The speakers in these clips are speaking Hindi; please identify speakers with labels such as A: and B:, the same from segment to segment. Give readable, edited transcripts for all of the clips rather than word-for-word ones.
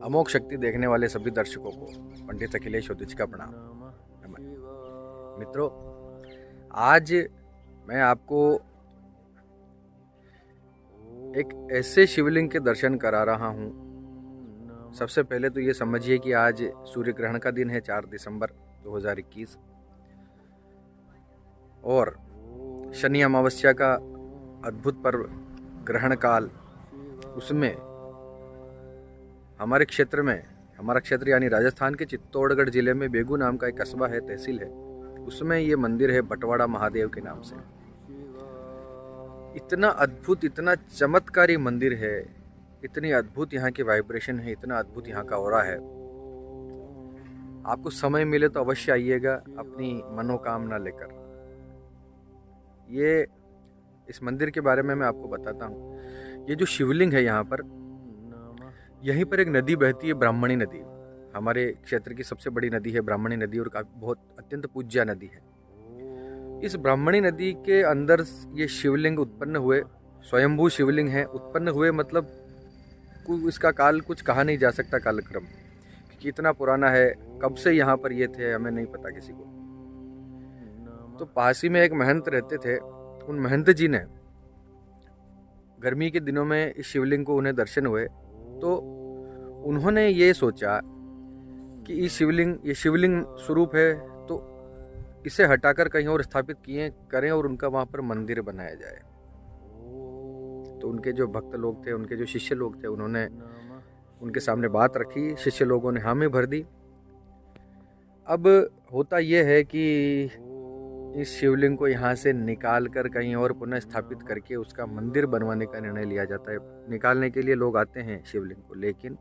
A: अमोघ शक्ति देखने वाले सभी दर्शकों को पंडित अखिलेश ओदिच का प्रणाम। मित्रों, आज मैं आपको एक ऐसे शिवलिंग के दर्शन करा रहा हूँ। सबसे पहले तो ये समझिए कि आज सूर्य ग्रहण का दिन है, 4 दिसंबर 2021, और शनि अमावस्या का अद्भुत पर्व ग्रहण काल। उसमें हमारे क्षेत्र में, हमारा क्षेत्र यानी राजस्थान के चित्तौड़गढ़ जिले में बेगू नाम का एक कस्बा है, तहसील है, उसमें ये मंदिर है बटवाड़ा महादेव के नाम से। इतना अद्भुत, इतना चमत्कारी मंदिर है, इतनी अद्भुत यहाँ की वाइब्रेशन है, इतना अद्भुत यहाँ का ऑरा है। आपको समय मिले तो अवश्य आइएगा अपनी मनोकामना लेकर। ये इस मंदिर के बारे में मैं आपको बताता हूँ। ये जो शिवलिंग है यहाँ पर, यहीं पर एक नदी बहती है, ब्राह्मणी नदी। हमारे क्षेत्र की सबसे बड़ी नदी है ब्राह्मणी नदी, और बहुत अत्यंत पूज्य नदी है। इस ब्राह्मणी नदी के अंदर ये शिवलिंग उत्पन्न हुए, स्वयंभू शिवलिंग है। उत्पन्न हुए मतलब इसका काल कुछ कहा नहीं जा सकता, कालक्रम क्योंकि इतना पुराना है। कब से यहाँ पर ये थे हमें नहीं पता किसी को। तो पास ही में एक महंत रहते थे। उन महंत जी ने गर्मी के दिनों में इस शिवलिंग को उन्हें दर्शन हुए, तो उन्होंने ये सोचा कि ये शिवलिंग स्वरूप है, तो इसे हटाकर कहीं और स्थापित करें और उनका वहाँ पर मंदिर बनाया जाए। तो उनके जो भक्त लोग थे, उनके जो शिष्य लोग थे, उन्होंने उनके सामने बात रखी। शिष्य लोगों ने हामी भर दी। अब होता यह है कि इस शिवलिंग को यहाँ से निकाल कर कहीं और पुनः स्थापित करके उसका मंदिर बनवाने का निर्णय लिया जाता है। निकालने के लिए लोग आते हैं शिवलिंग को, लेकिन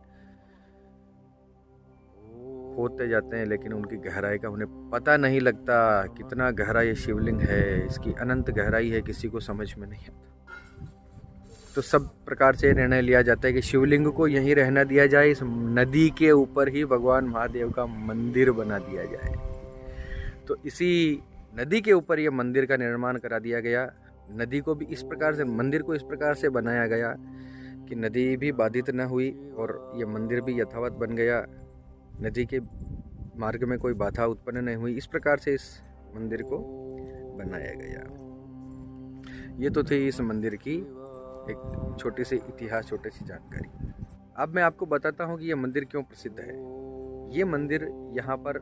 A: खोदते जाते हैं, लेकिन उनकी गहराई का उन्हें पता नहीं लगता। कितना गहरा ये शिवलिंग है, इसकी अनंत गहराई है, किसी को समझ में नहीं आता। तो सब प्रकार से निर्णय लिया जाता है कि शिवलिंग को यहीं रहना दिया जाए, इस नदी के ऊपर ही भगवान महादेव का मंदिर बना दिया जाए। तो इसी नदी के ऊपर ये मंदिर का निर्माण करा दिया गया। नदी को भी इस प्रकार से, मंदिर को इस प्रकार से बनाया गया कि नदी भी बाधित न हुई और ये मंदिर भी यथावत बन गया। नदी के मार्ग में कोई बाधा उत्पन्न नहीं हुई। इस प्रकार से इस मंदिर को बनाया गया। ये तो थी इस मंदिर की एक छोटी सी इतिहास, छोटी सी जानकारी। अब मैं आपको बताता हूँ कि ये मंदिर क्यों प्रसिद्ध है। ये मंदिर यहाँ पर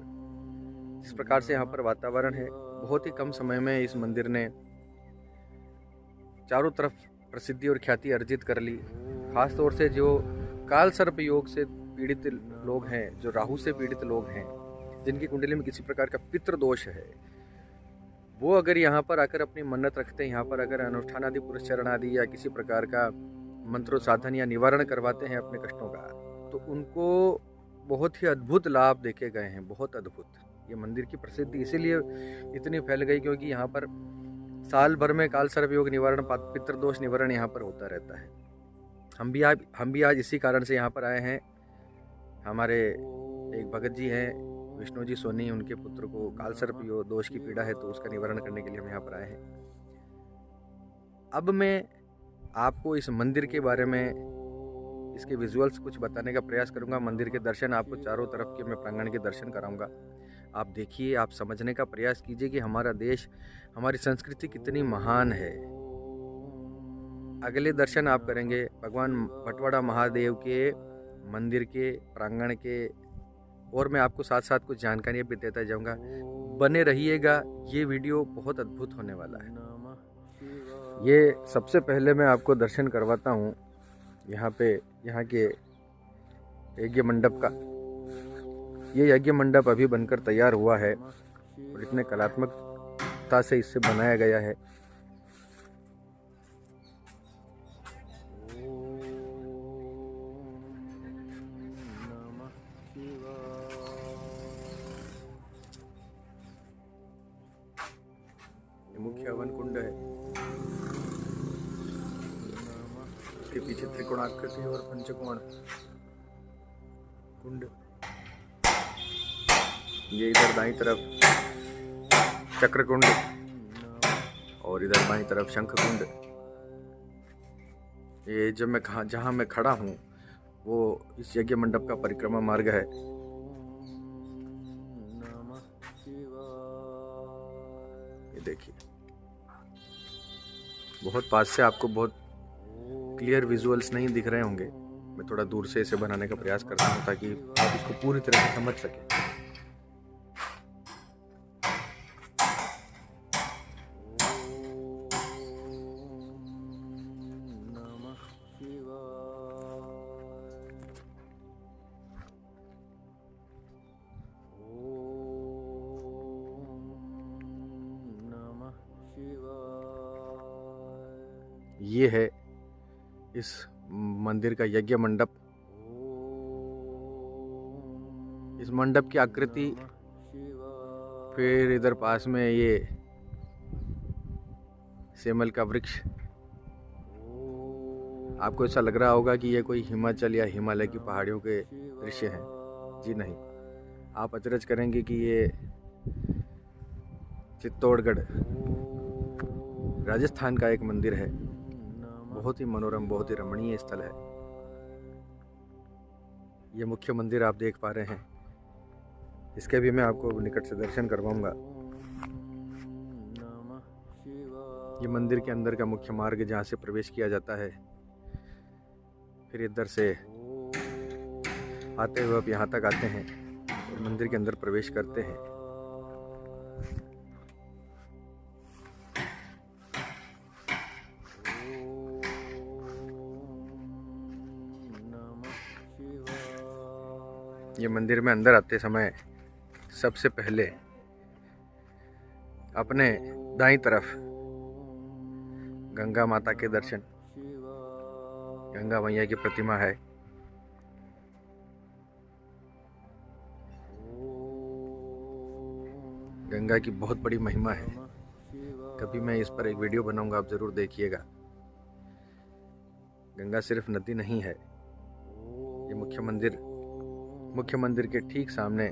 A: इस प्रकार से, यहाँ पर वातावरण है, बहुत ही कम समय में इस मंदिर ने चारों तरफ प्रसिद्धि और ख्याति अर्जित कर ली। खास तौर से जो काल सर्प योग से पीड़ित लोग हैं, जो राहु से पीड़ित लोग हैं, जिनकी कुंडली में किसी प्रकार का पितृ दोष है, वो अगर यहाँ पर आकर अपनी मन्नत रखते हैं, यहाँ पर अगर अनुष्ठान आदि, पुरस्चरण आदि या किसी प्रकार का मंत्रो साधन या निवारण करवाते हैं अपने कष्टों का, तो उनको बहुत ही अद्भुत लाभ देखे गए हैं। बहुत अद्भुत। ये मंदिर की प्रसिद्धि इसीलिए इतनी फैल गई क्योंकि यहाँ पर साल भर में काल सर्प योग निवारण, पितृदोष निवारण यहाँ पर होता रहता है। हम भी आज इसी कारण से यहाँ पर आए हैं। हमारे एक भगत जी हैं, विष्णु जी सोनी, उनके पुत्र को काल सर्प दोष की पीड़ा है, तो उसका निवारण करने के लिए हम यहाँ पर आए हैं। अब मैं आपको इस मंदिर के बारे में, इसके विजुअल्स कुछ बताने का प्रयास करूंगा। मंदिर के दर्शन आपको, चारों तरफ के मैं प्रांगण के दर्शन कराऊंगा। आप देखिए, आप समझने का प्रयास कीजिए कि हमारा देश, हमारी संस्कृति कितनी महान है। अगले दर्शन आप करेंगे भगवान बटवाड़ा महादेव के मंदिर के प्रांगण के, और मैं आपको साथ साथ कुछ जानकारियाँ भी देता जाऊंगा। बने रहिएगा, ये वीडियो बहुत अद्भुत होने वाला है। ये सबसे पहले मैं आपको दर्शन करवाता हूँ यहाँ के यज्ञ मंडप का। ये यज्ञ मंडप अभी बनकर तैयार हुआ है और इतने कलात्मकता से इससे बनाया गया है। ये मुख्य हवन कुंड है, उसके पीछे त्रिकोणाकृति और पंचकोण कुंड। ये इधर दाईं तरफ चक्रकुंड और इधर बाईं तरफ शंख कुंड। ये जहाँ मैं खड़ा हूँ वो इस यज्ञ मंडप का परिक्रमा मार्ग है। ये देखिए, बहुत पास से आपको बहुत क्लियर विजुअल्स नहीं दिख रहे होंगे। मैं थोड़ा दूर से इसे बनाने का प्रयास करता हूँ ताकि आप इसको पूरी तरह से समझ सकें। ये है इस मंदिर का यज्ञ मंडप। इस मंडप की आकृति, फिर इधर पास में ये सेमल का वृक्ष। आपको ऐसा लग रहा होगा कि ये कोई हिमाचल या हिमालय की पहाड़ियों के दृश्य हैं। जी नहीं, आप अचरज करेंगे कि ये चित्तौड़गढ़ राजस्थान का एक मंदिर है। बहुत ही मनोरम, बहुत ही रमणीय स्थल है। ये मुख्य मंदिर आप देख पा रहे हैं, इसके भी मैं आपको निकट से दर्शन करवाऊंगा। ये मंदिर के अंदर का मुख्य मार्ग जहाँ से प्रवेश किया जाता है। फिर इधर से आते हुए आप यहाँ तक आते हैं और मंदिर के अंदर प्रवेश करते हैं। ये मंदिर में अंदर आते समय सबसे पहले अपने दाईं तरफ गंगा माता के दर्शन, गंगा मैया की प्रतिमा है। गंगा की बहुत बड़ी महिमा है। कभी मैं इस पर एक वीडियो बनाऊंगा, आप जरूर देखिएगा। गंगा सिर्फ नदी नहीं है। ये मुख्य मंदिर के ठीक सामने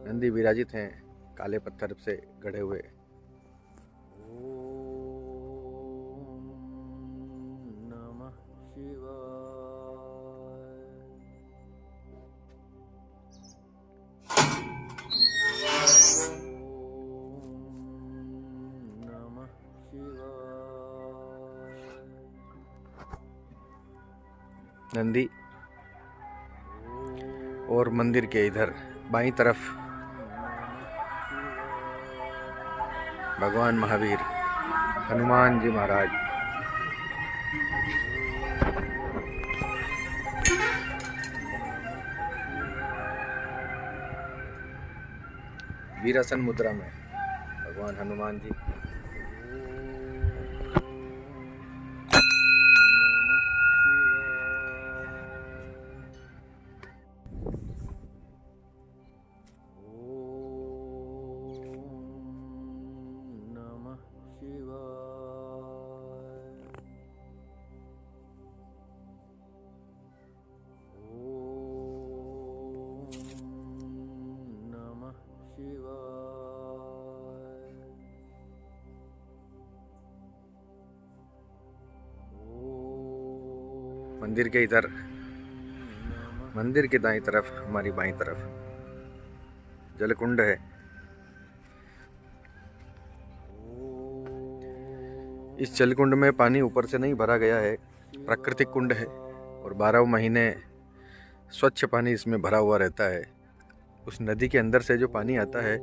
A: नंदी विराजित हैं, काले पत्थर से गढ़े हुए। नंदी और मंदिर के इधर बाईं तरफ भगवान महावीर हनुमान जी महाराज। वीरासन मुद्रा में भगवान हनुमान जी। मंदिर के दाईं तरफ, हमारी बाईं तरफ जलकुंड है। इस जलकुंड में पानी ऊपर से नहीं भरा गया है, प्राकृतिक कुंड है और 12 महीने स्वच्छ पानी इसमें भरा हुआ रहता है। उस नदी के अंदर से जो पानी आता है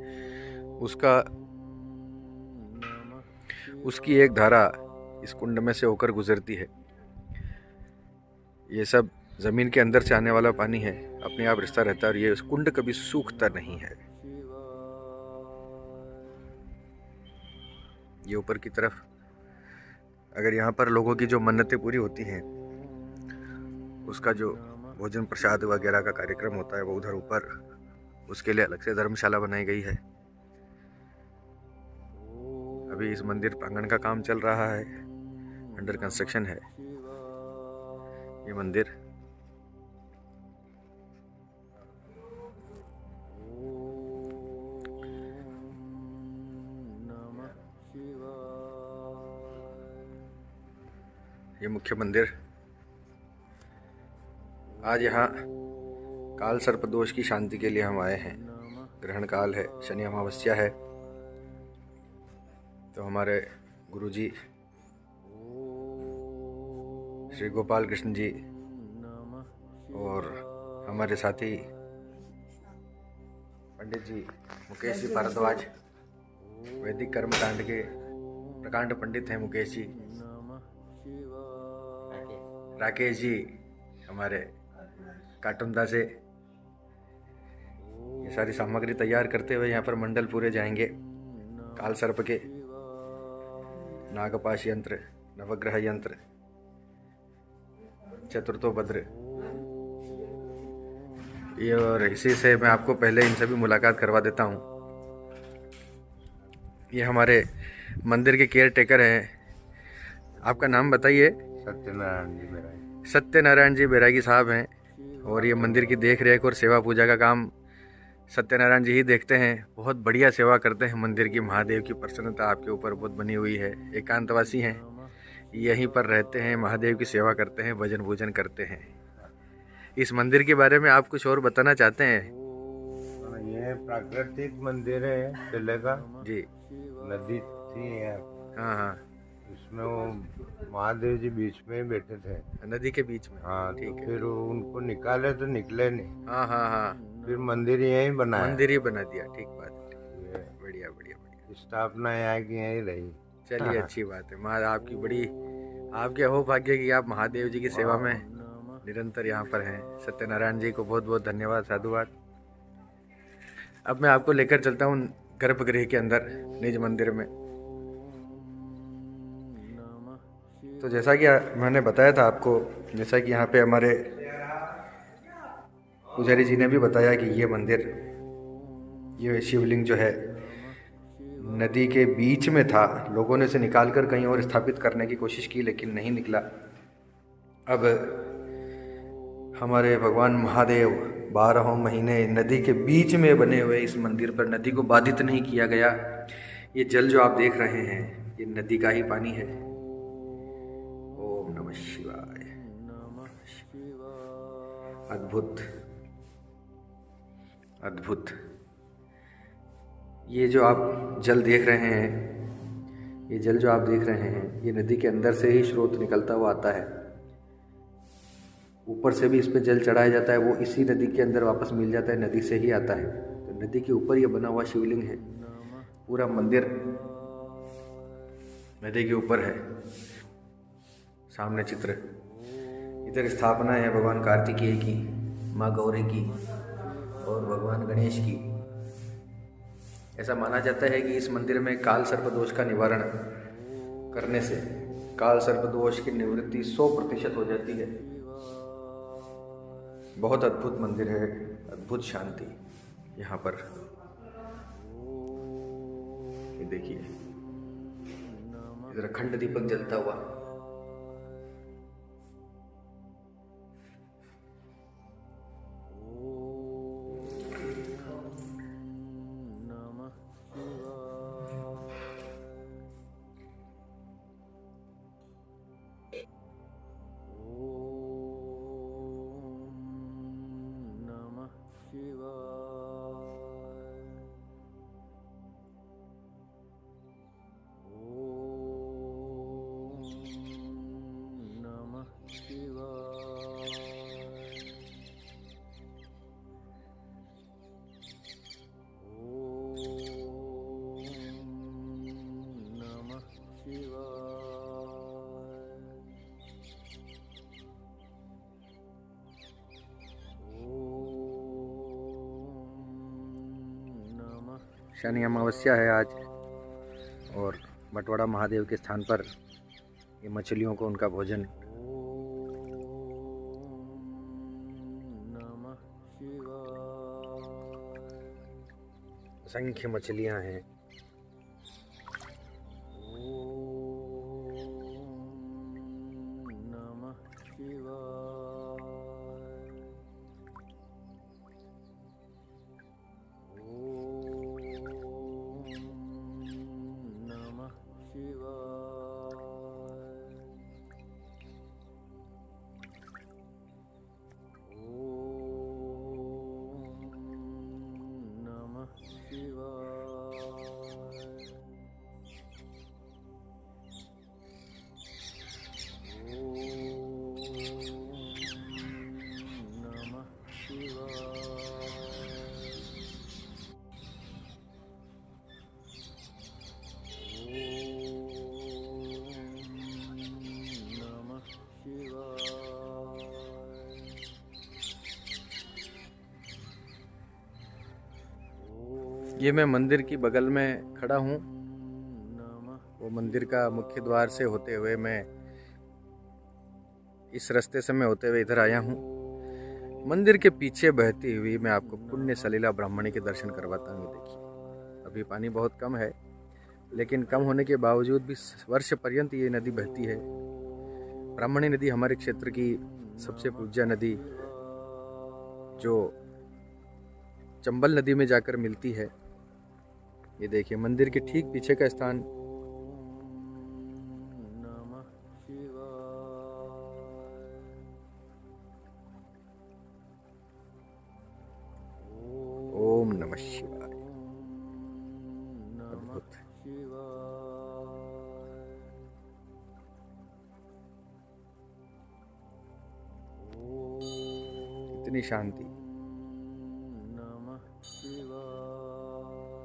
A: उसकी एक धारा इस कुंड में से होकर गुजरती है। ये सब जमीन के अंदर से आने वाला पानी है, अपने आप रिश्ता रहता है और ये कुंड कभी सूखता नहीं है। ये ऊपर की तरफ, अगर यहाँ पर लोगों की जो मन्नतें पूरी होती हैं उसका जो भोजन प्रसाद वगैरह का कार्यक्रम होता है वो उधर ऊपर, उसके लिए अलग से धर्मशाला बनाई गई है। अभी इस मंदिर प्रांगण का काम चल रहा है, अंडर कंस्ट्रक्शन है ये मंदिर। ये मुख्य मंदिर। आज यहाँ काल सर्प दोष की शांति के लिए हम आए हैं। ग्रहण काल है, शनि अमावस्या है, तो हमारे गुरुजी श्री गोपाल कृष्ण जी और हमारे साथी पंडित जी मुकेश जी भारद्वाज, वैदिक कर्मकांड के प्रकांड पंडित हैं मुकेश जी। राकेश जी हमारे काटुंदा से ये सारी सामग्री तैयार करते हुए यहाँ पर मंडल पूरे जाएंगे। काल सर्प के नागपाश यंत्र, नवग्रह यंत्र, चतुर्थो भद्र, ये और इसी से मैं आपको पहले इनसे भी मुलाकात करवा देता हूँ। ये हमारे मंदिर के केयर टेकर हैं। आपका नाम बताइए। सत्यनारायण जी बैरागी साहब हैं, और ये मंदिर की देख रेख और सेवा पूजा का काम सत्यनारायण जी ही देखते हैं। बहुत बढ़िया सेवा करते हैं मंदिर की। महादेव की प्रसन्नता आपके ऊपर बहुत बनी हुई है। एकांतवासी हैं, यहीं पर रहते हैं, महादेव की सेवा करते हैं, भजन पूजन करते हैं। इस मंदिर के बारे में आप कुछ और बताना चाहते हैं?
B: ये प्राकृतिक मंदिर है किले का
A: जी।
B: नदी थी यहाँ।
A: हाँ,
B: इसमें वो महादेव जी बीच में बैठे थे,
A: नदी के बीच में।
B: हाँ,
A: ठीक
B: तो
A: है।
B: फिर उनको निकाले तो निकले नहीं।
A: हाँ,
B: फिर मंदिर यहीं बनाया,
A: मंदिर ही बना दिया। ठीक बात है।
B: ये
A: बढ़िया बढ़िया बढ़िया।
B: स्थापना यहाँ की यहीं रही।
A: चलिए, अच्छी बात है। आपकी बड़ी आपके हो भाग्य कि आप महादेव जी की सेवा में निरंतर यहाँ पर हैं। सत्यनारायण जी को बहुत बहुत धन्यवाद, साधुवाद। अब मैं आपको लेकर चलता हूँ गर्भगृह के अंदर, निज मंदिर में। तो जैसा कि मैंने बताया था आपको, जैसा कि यहाँ पे हमारे पुजारी जी ने भी बताया कि ये मंदिर, ये शिवलिंग जो है नदी के बीच में था। लोगों ने इसे निकाल कर कहीं और स्थापित करने की कोशिश की, लेकिन नहीं निकला। अब हमारे भगवान महादेव 12 महीने नदी के बीच में बने हुए इस मंदिर पर, नदी को बाधित नहीं किया गया। ये जल जो आप देख रहे हैं, ये नदी का ही पानी है। ओम नमः शिवाय। अद्भुत अद्भुत। ये जो आप जल देख रहे हैं, ये जल जो आप देख रहे हैं, ये नदी के अंदर से ही स्रोत निकलता हुआ आता है। ऊपर से भी इस पे जल चढ़ाया जाता है, वो इसी नदी के अंदर वापस मिल जाता है, नदी से ही आता है। तो नदी के ऊपर ये बना हुआ शिवलिंग है। पूरा मंदिर नदी के ऊपर है। सामने चित्र, इधर स्थापना है भगवान कार्तिकेय की, माँ गौरी की और भगवान गणेश की। ऐसा माना जाता है कि इस मंदिर में काल सर्प दोष का निवारण करने से काल सर्प दोष की निवृत्ति 100% हो जाती है। बहुत अद्भुत मंदिर है, अद्भुत शांति यहाँ पर। ये देखिए, इधर अखंड दीपक जलता हुआ। शनि अमावस्या है आज, और बटवाड़ा महादेव के स्थान पर ये मछलियों को उनका भोजन। असंख्य मछलियां हैं। ये मैं मंदिर की बगल में खड़ा हूँ। वो मंदिर का मुख्य द्वार से होते हुए मैं इस रास्ते से मैं होते हुए इधर आया हूँ। मंदिर के पीछे बहती हुई मैं आपको पुण्य सलीला ब्राह्मणी के दर्शन करवाता हूँ। देखिए, अभी पानी बहुत कम है, लेकिन कम होने के बावजूद भी वर्ष पर्यंत ये नदी बहती है। ब्राह्मणी नदी हमारे क्षेत्र की सबसे पूज्य नदी, जो चंबल नदी में जाकर मिलती है। ये देखिए, मंदिर के ठीक पीछे का स्थान ओम नमः शिवाय। अद्भुत। इतनी शांति।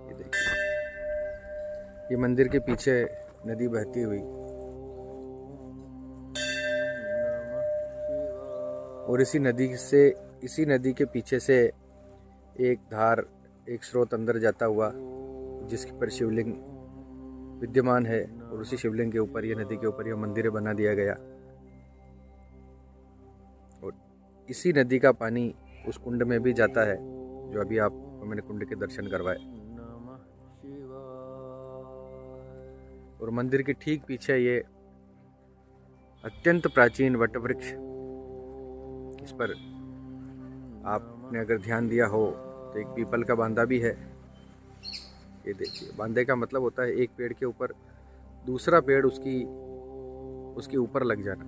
A: ये देखिए, ये मंदिर के पीछे नदी बहती हुई, और इसी नदी के पीछे से एक धार, एक स्रोत अंदर जाता हुआ, जिसके पर शिवलिंग विद्यमान है, और उसी शिवलिंग के ऊपर, ये नदी के ऊपर, यह मंदिर बना दिया गया। और इसी नदी का पानी उस कुंड में भी जाता है, जो अभी आपको मैंने कुंड के दर्शन करवाए। और मंदिर के ठीक पीछे ये अत्यंत प्राचीन वटवृक्ष, इस पर आपने अगर ध्यान दिया हो तो एक पीपल का बांधा भी है। ये देखिए, बांधे का मतलब होता है एक पेड़ के ऊपर दूसरा पेड़ उसके ऊपर लग जाना।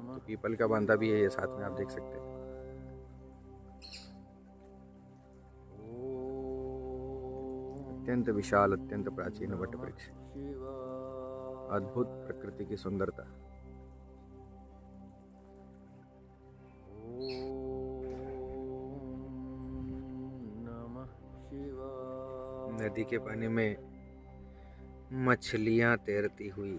A: तो पीपल का बांधा भी है ये साथ में, आप देख सकते हैं। अत्यंत विशाल, अत्यंत प्राचीन वटवृक्ष, अद्भुत प्रकृति की सुंदरता। नदी के पानी में मछलियां तैरती हुई